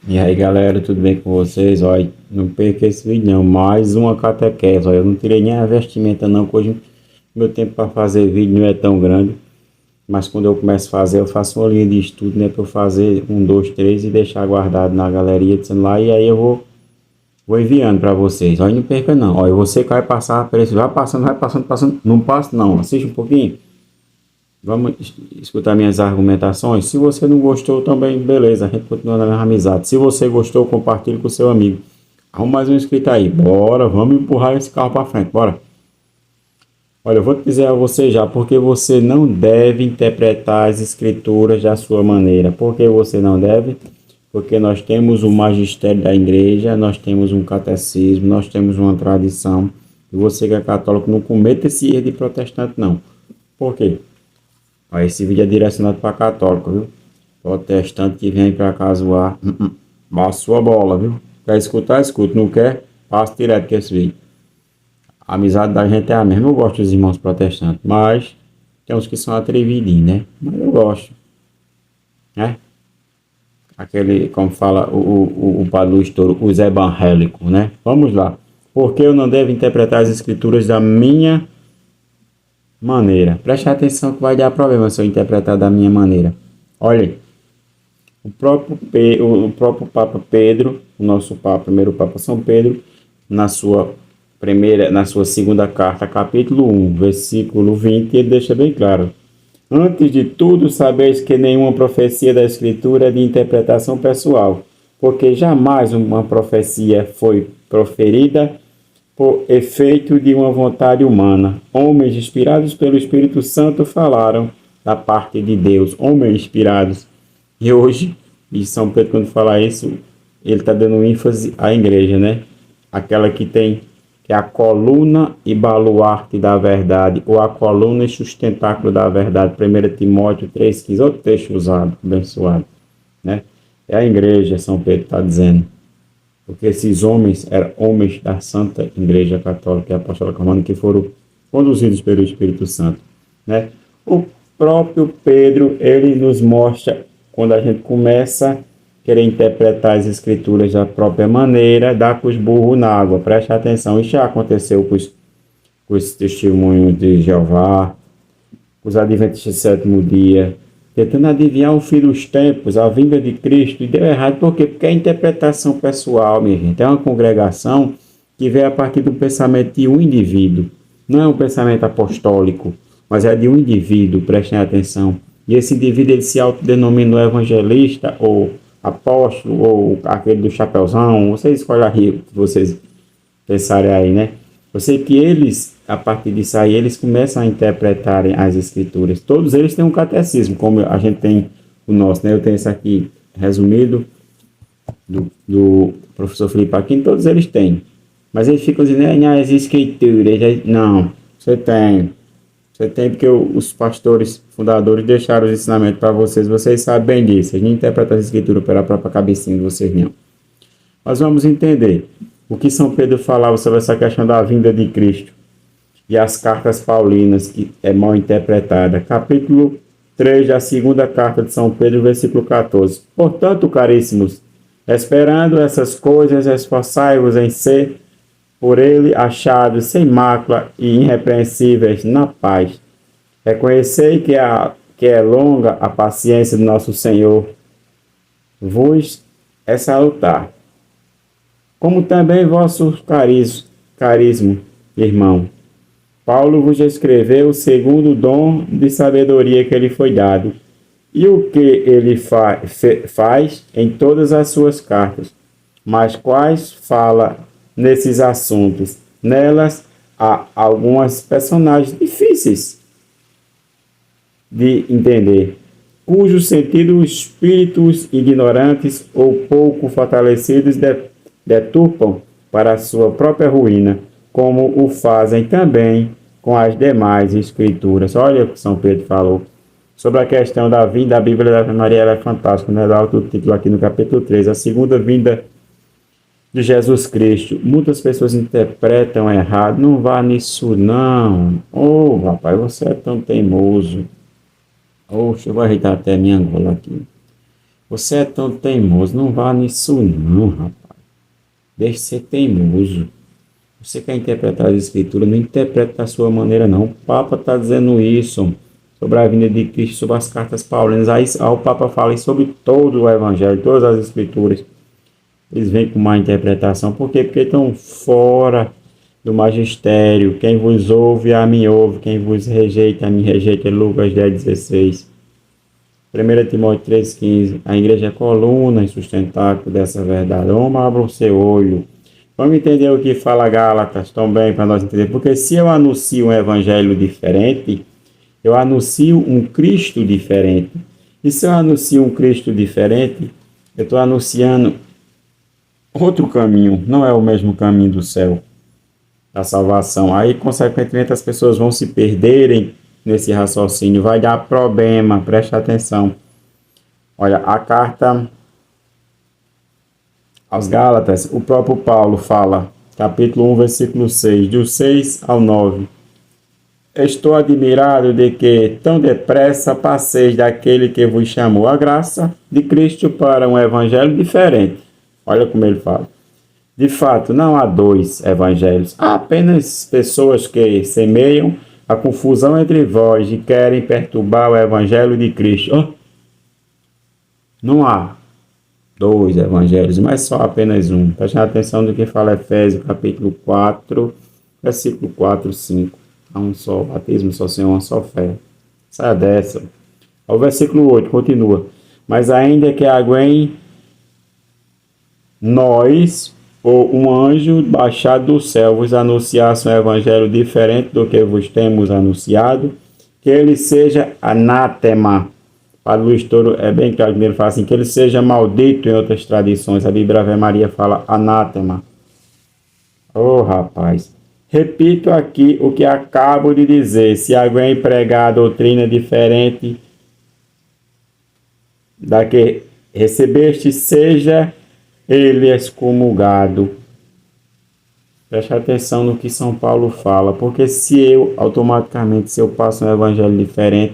E aí galera, tudo bem com vocês? Olha, não perca esse vídeo não, mais uma catequese. Olha, eu não tirei nem a vestimenta não, que hoje meu tempo para fazer vídeo não é tão grande. Mas quando eu começo a fazer, eu faço uma linha de estudo, né? Para eu fazer um, dois, três e deixar guardado na galeria de celular. E aí eu vou enviando para vocês. Olha, não perca não. Olha, você que vai passar, vai passando, passando. Não passa não, assiste um pouquinho. Vamos escutar minhas argumentações. Se você não gostou também, beleza, a gente continua na mesma amizade. Se você gostou, compartilhe com seu amigo. Arruma mais um inscrito aí. Bora, vamos empurrar esse carro para frente, bora. Olha, eu vou te dizer a você já, porque você não deve interpretar as escrituras da sua maneira. Por que você não deve? Porque nós temos o magistério da igreja, nós temos um catecismo, nós temos uma tradição. E você que é católico, não cometa esse erro de protestante, não. Por quê? Ó, esse vídeo é direcionado para católico, viu? Protestante que vem para cá zoar, baixa sua bola, viu? Quer escutar? Escuta. Não quer? Passa direto com esse vídeo. A amizade da gente é a mesma. Eu gosto dos irmãos protestantes, mas tem uns que são atrevidinhos, né? Mas eu gosto, né? Aquele, como fala o padre Luiz Toro, os evangélicos, né? Vamos lá. Porque eu não devo interpretar as escrituras da minha maneira? Preste atenção que vai dar problema se eu interpretar da minha maneira. Olha, o próprio Papa Pedro, o nosso Papa, primeiro Papa São Pedro, na sua segunda carta, capítulo 1, versículo 20, ele deixa bem claro: antes de tudo, sabeis que nenhuma profecia da Escritura é de interpretação pessoal, porque jamais uma profecia foi proferida por efeito de uma vontade humana. Homens inspirados pelo Espírito Santo falaram da parte de Deus. Homens inspirados. E hoje, e São Pedro, quando fala isso, ele está dando ênfase à igreja, né? Aquela que é a coluna e baluarte da verdade, ou a coluna e sustentáculo da verdade. 1 Timóteo 3,15, outro texto usado, abençoado, né? É a igreja, São Pedro está dizendo. Porque esses homens eram homens da Santa Igreja Católica e Apostólica Romana que foram conduzidos pelo Espírito Santo, né? O próprio Pedro, ele nos mostra, quando a gente começa a querer interpretar as escrituras da própria maneira, dá com os burros na água. Preste atenção, isso já aconteceu com os testemunhos de Jeová, com os adventistas do sétimo dia, tentando adivinhar o fim dos tempos, a vinda de Cristo, e deu errado. Por quê? Porque é interpretação pessoal, minha gente. É uma congregação que vem a partir do pensamento de um indivíduo. Não é um pensamento apostólico, mas é de um indivíduo, prestem atenção. E esse indivíduo, ele se autodenomina evangelista, ou apóstolo, ou aquele do chapeuzão. Vocês escolhem aí o que vocês pensarem aí, né? Eu sei que eles, a partir disso aí, eles começam a interpretarem as escrituras. Todos eles têm um catecismo, como a gente tem o nosso, né? Eu tenho esse aqui resumido do professor Felipe Aquino, todos eles têm. Mas eles ficam dizendo, as escrituras. Não, você tem. Você tem porque os pastores fundadores deixaram os ensinamentos para vocês. Vocês sabem bem disso. Eles não interpretam as escrituras pela própria cabecinha de vocês, não. Mas vamos entender o que São Pedro falava sobre essa questão da vinda de Cristo e as cartas paulinas, que é mal interpretada. Capítulo 3 da segunda carta de São Pedro, versículo 14. Portanto, caríssimos, esperando essas coisas, esforçai-vos em ser por ele achados sem mácula e irrepreensíveis na paz. Reconhecei que é longa a paciência do nosso Senhor, vos é salutar, como também vosso carisma, irmão. Paulo vos escreveu segundo o dom de sabedoria que lhe foi dado, e o que ele faz em todas as suas cartas, mas quais fala nesses assuntos. Nelas há algumas personagens difíceis de entender, cujo sentido os espíritos ignorantes ou pouco fortalecidos deturpam para a sua própria ruína, como o fazem também com as demais escrituras. Olha o que São Pedro falou sobre a questão da vinda. A Bíblia da Ave Maria, ela é fantástica, né? Dá outro título aqui no capítulo 3, a segunda vinda de Jesus Cristo. Muitas pessoas interpretam errado. Não vá nisso não. Rapaz, você é tão teimoso. Oxe, eu vou ajeitar até a minha angola aqui. Você é tão teimoso, não vá nisso não, rapaz. Deixe de ser teimoso. Você quer interpretar as escrituras, não interpreta da sua maneira não. O Papa está dizendo isso sobre a vinda de Cristo, sobre as cartas paulinas. Aí o Papa fala sobre todo o Evangelho, todas as escrituras. Eles vêm com má interpretação. Por quê? Porque estão fora do magistério. Quem vos ouve, a mim ouve. Quem vos rejeita, a mim rejeita. Lucas 10,16. 1 Timóteo 3,15. A igreja é coluna insustentável dessa verdade. Vamos abrir o seu olho. Vamos entender o que fala Gálatas também, para nós entender. Porque se eu anuncio um evangelho diferente, eu anuncio um Cristo diferente. E se eu anuncio um Cristo diferente, eu estou anunciando outro caminho. Não é o mesmo caminho do céu, da salvação. Aí, consequentemente, as pessoas vão se perderem nesse raciocínio. Vai dar problema, preste atenção. Olha, a carta aos Gálatas, o próprio Paulo fala, capítulo 1, versículo 6, do 6 ao 9. Estou admirado de que tão depressa passeis daquele que vos chamou a graça de Cristo para um evangelho diferente. Olha como ele fala. De fato, não há dois evangelhos. Há apenas pessoas que semeiam a confusão entre vós e querem perturbar o evangelho de Cristo. Oh, não há dois evangelhos, mas só apenas um. Preste atenção no que fala Efésios, capítulo 4, versículo 4, 5. Há um só batismo, só Senhor, uma só fé. Saia dessa. O versículo 8 continua. Mas ainda que aguem nós, ou um anjo baixado do céu, vos anunciasse um evangelho diferente do que vos temos anunciado, que ele seja anátema. Padre Luiz Toro é bem claro, primeiro fala assim, que ele seja maldito. Em outras tradições, a Bíblia Ave Maria fala anátema. Oh, rapaz. Repito aqui o que acabo de dizer. Se alguém pregar doutrina diferente da que recebeste, seja ele excomungado. Preste atenção no que São Paulo fala, porque se eu passo um evangelho diferente,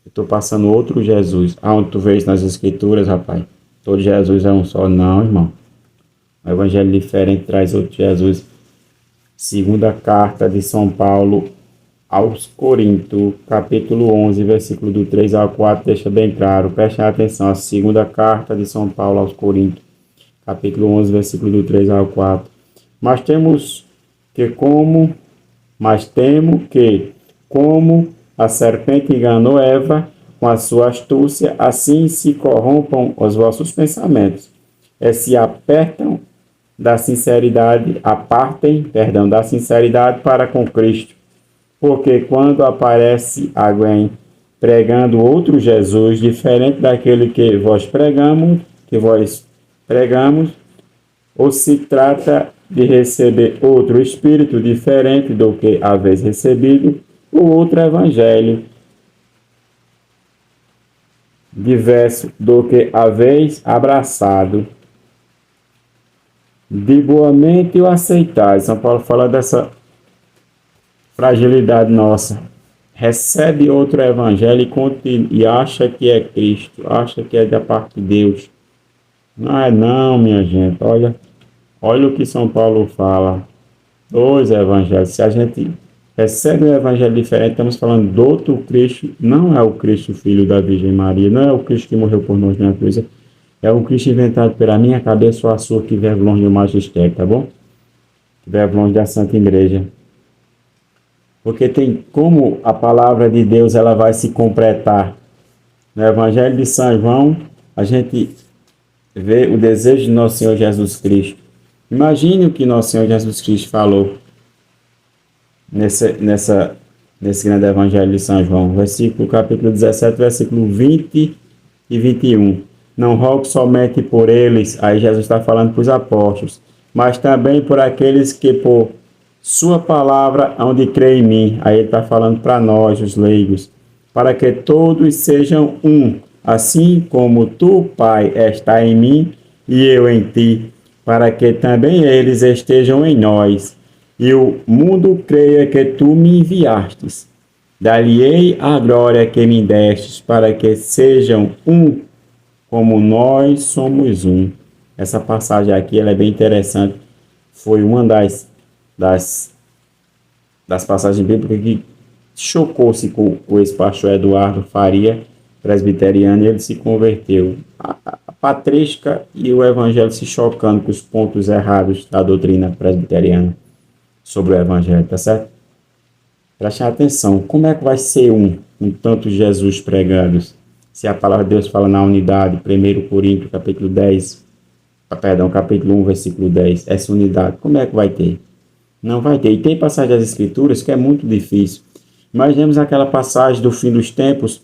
eu estou passando outro Jesus. Aonde tu vês nas escrituras, rapaz? Todo Jesus é um só. Não, irmão. Um evangelho diferente traz outro Jesus. Segunda carta de São Paulo aos Coríntios, capítulo 11, versículo do 3 ao 4, deixa bem claro. Preste atenção. A segunda carta de São Paulo aos Coríntios, capítulo 11, versículo do 3 ao 4. Mas temo que, como a serpente enganou Eva com a sua astúcia, assim se corrompam os vossos pensamentos. Se apartem da sinceridade para com Cristo. Porque quando aparece alguém pregando outro Jesus, diferente daquele que vós pregamos, ou se trata de receber outro espírito diferente do que haveis recebido, o outro evangelho diverso do que haveis abraçado, de boa mente o aceitais. São Paulo fala dessa fragilidade nossa. Recebe outro evangelho e acha que é Cristo, acha que é da parte de Deus. Não é não, minha gente. Olha o que São Paulo fala. Dois evangelhos. Se a gente recebe um evangelho diferente, estamos falando do outro Cristo. Não é o Cristo filho da Virgem Maria, não é o Cristo que morreu por nós na cruz. É um Cristo inventado pela minha cabeça ou a sua, que vive longe do magistério, tá bom? Que vive longe da Santa Igreja. Porque tem como a palavra de Deus ela vai se completar. No Evangelho de São João, a gente vê o desejo de nosso Senhor Jesus Cristo. Imagine o que nosso Senhor Jesus Cristo falou nesse grande Evangelho de São João. Capítulo 17, versículo 20 e 21. Não rogo somente por eles, aí Jesus está falando para os apóstolos, mas também por aqueles que por sua palavra hão de crer em mim. Aí ele está falando para nós, os leigos, para que todos sejam um, assim como tu, Pai, está em mim e eu em ti, para que também eles estejam em nós, e o mundo creia que tu me enviastes. Dar-lhe-ei a glória que me destes, para que sejam um, como nós somos um. Essa passagem aqui ela é bem interessante. Foi uma das, das passagens bíblicas que chocou-se com esse pastor Eduardo Faria, presbiteriano, e ele se converteu. A patrística e o evangelho se chocando com os pontos errados da doutrina presbiteriana sobre o evangelho, tá certo? Prestem atenção, como é que vai ser um com tantos Jesus pregados? Se a palavra de Deus fala na unidade, 1 Coríntios, capítulo 10, capítulo 1, versículo 10, essa unidade, como é que vai ter? Não vai ter. E tem passagem das Escrituras que é muito difícil. Imaginemos aquela passagem do fim dos tempos,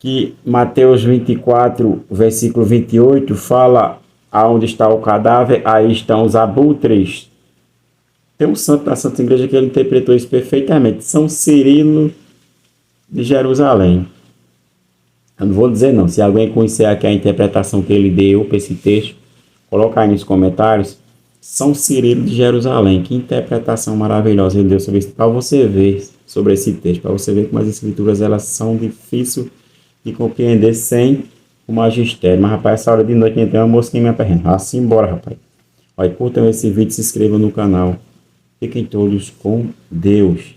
que Mateus 24, versículo 28, fala aonde está o cadáver, aí estão os abutres. Tem um santo da Santa Igreja que ele interpretou isso perfeitamente. São Cirilo de Jerusalém. Eu não vou dizer não. Se alguém conhecer aqui a interpretação que ele deu para esse texto, coloca aí nos comentários. São Cirilo de Jerusalém. Que interpretação maravilhosa ele deu sobre isso. Para você ver sobre esse texto. Para você ver como as escrituras elas são difíceis de compreender sem o magistério. Mas, rapaz, essa hora de noite tem uma mosquinha me aperrando. Assim, embora, rapaz. Olha, curtam esse vídeo e se inscrevam no canal. Fiquem todos com Deus.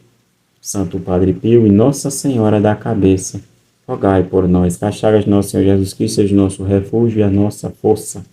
Santo Padre Pio e Nossa Senhora da Cabeça, rogai por nós. Que as chagas de nosso Senhor Jesus Cristo seja o nosso refúgio e a nossa força.